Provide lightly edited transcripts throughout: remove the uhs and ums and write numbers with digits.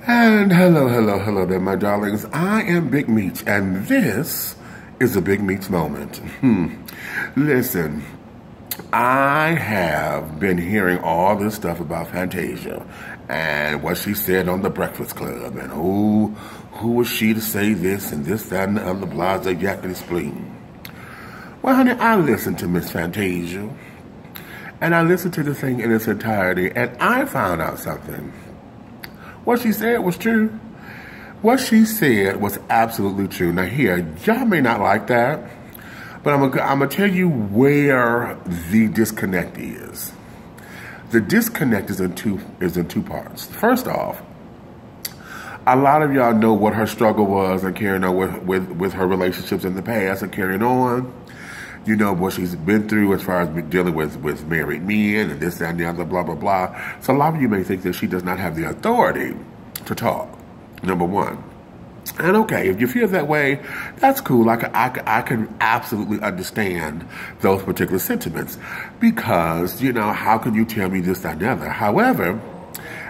And hello there, my darlings. I am Big Meach, and this is a Big Meach Moment. Listen, I have been hearing all this stuff about Fantasia and what she said on the Breakfast Club, and who was she to say this and this, that, and the other, blase, yakety spleen. Well, honey, I listened to Miss Fantasia, and I listened to the thing in its entirety, and I found out something. What she said was true. What she said was absolutely true. Now here, y'all may not like that, but I'm gonna tell you where the disconnect is. The disconnect is in two parts. First off, a lot of y'all know what her struggle was and carrying on with her relationships in the past and carrying on. You know what she's been through as far as dealing with married men and this, that, and the other, blah, blah, blah. So a lot of you may think that she does not have the authority to talk, number one. And okay, if you feel that way, that's cool. I can absolutely understand those particular sentiments because, you know, how can you tell me this, that, and the other? However,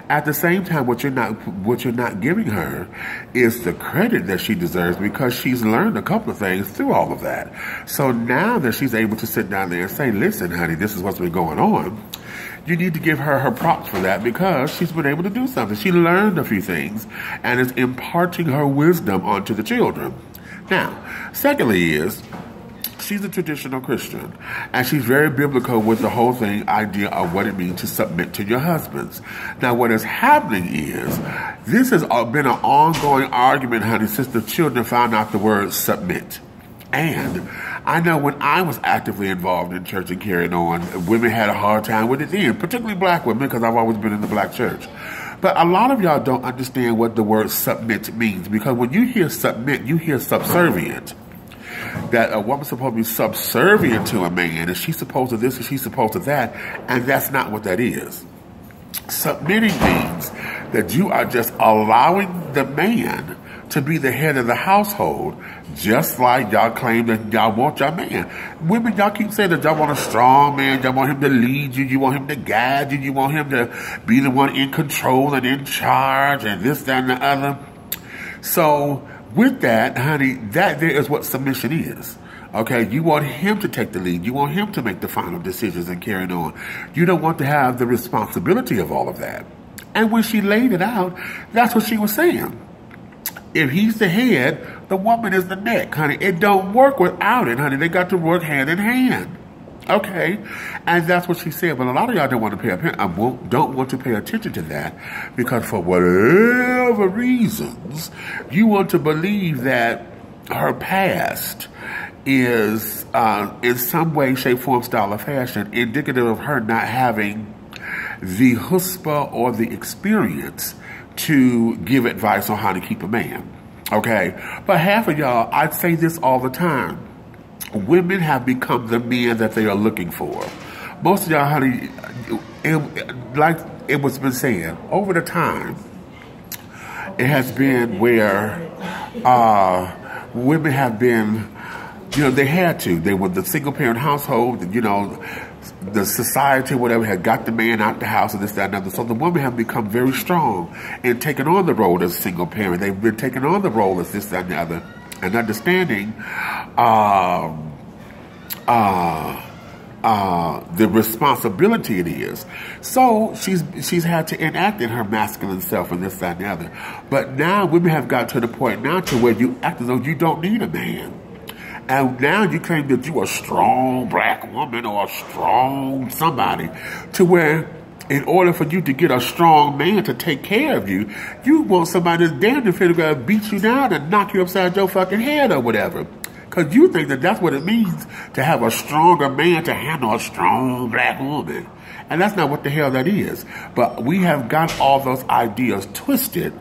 at the same time, what you're not giving her is the credit that she deserves because she's learned a couple of things through all of that. So now that she's able to sit down there and say, listen, honey, this is what's been going on, you need to give her her props for that because she's been able to do something. She learned a few things and is imparting her wisdom onto the children. Now, secondly is, she's a traditional Christian, and she's very biblical with the whole idea of what it means to submit to your husbands. Now, what is happening is, this has been an ongoing argument, honey, since the children found out the word submit. And I know when I was actively involved in church and carrying on, women had a hard time with it then, particularly black women, because I've always been in the black church. But a lot of y'all don't understand what the word submit means, because when you hear submit, you hear subservient. That a woman's supposed to be subservient to a man, and she's supposed to this and she's supposed to that, and that's not what that is. Submitting means that you are just allowing the man to be the head of the household, just like y'all claim that y'all want your man. Women, y'all keep saying that y'all want a strong man, y'all want him to lead you, you want him to guide you, you want him to be the one in control and in charge and this, that, and the other. So, with that, honey, that there is what submission is. Okay, you want him to take the lead. You want him to make the final decisions and carry on. You don't want to have the responsibility of all of that. And when she laid it out, that's what she was saying. If he's the head, the woman is the neck, honey. It don't work without it, honey. They got to work hand in hand. Okay, and that's what she said. But a lot of y'all don't want to pay attention to that because for whatever reasons, you want to believe that her past is in some way, shape, form, style, or fashion indicative of her not having the chutzpah or the experience to give advice on how to keep a man. Okay, but half of y'all, I say this all the time. Women have become the men that they are looking for. Most of y'all, honey, like it was been saying, over the time, it has been where women have been, you know, they had to. They were the single-parent household, you know, the society, whatever, had got the man out the house and this, that, and other. So the women have become very strong in taking on the role as a single parent. They've been taking on the role as this, that, and the other. And understanding the responsibility it is. So she's had to enact in her masculine self and this, that, and the other. But now women have got to the point now to where you act as though you don't need a man. And now you claim that you're a strong black woman or a strong somebody, to where in order for you to get a strong man to take care of you, you want somebody that's damn near to beat you down and knock you upside your fucking head or whatever. Because you think that that's what it means to have a stronger man to handle a strong black woman. And that's not what the hell that is. But we have got all those ideas twisted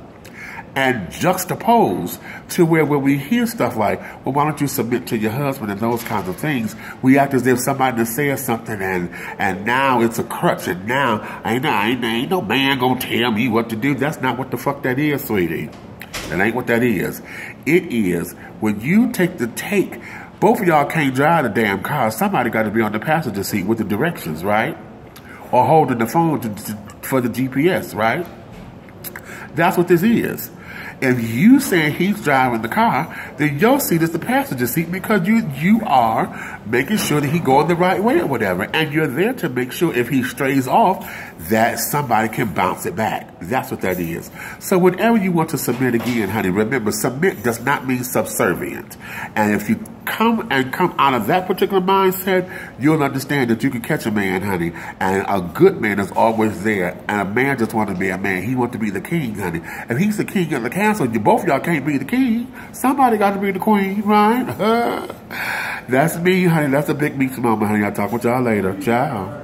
and juxtaposed to where when we hear stuff like, well, why don't you submit to your husband and those kinds of things, we act as if somebody says something and now it's a crutch and now ain't no man gonna tell me what to do. That's not what the fuck that is, sweetie. That ain't what that is. It is when you take, both of y'all can't drive the damn car. Somebody got to be on the passenger seat with the directions, right? Or holding the phone for the GPS, right? That's what this is. If you say he's driving the car, then your seat is the passenger seat because you are making sure that he going the right way or whatever. And you're there to make sure if he strays off, that somebody can bounce it back. That's what that is. So whenever you want to submit again, honey, remember, submit does not mean subservient. And if you come out of that particular mindset, you'll understand that you can catch a man, honey. And a good man is always there. And a man just wants to be a man. He wants to be the king, honey. If he's the king of the castle, both of y'all can't be the king. Somebody got to be the queen, right? That's me, honey. That's a Big Meach Moment, honey. I'll talk with y'all later. Ciao.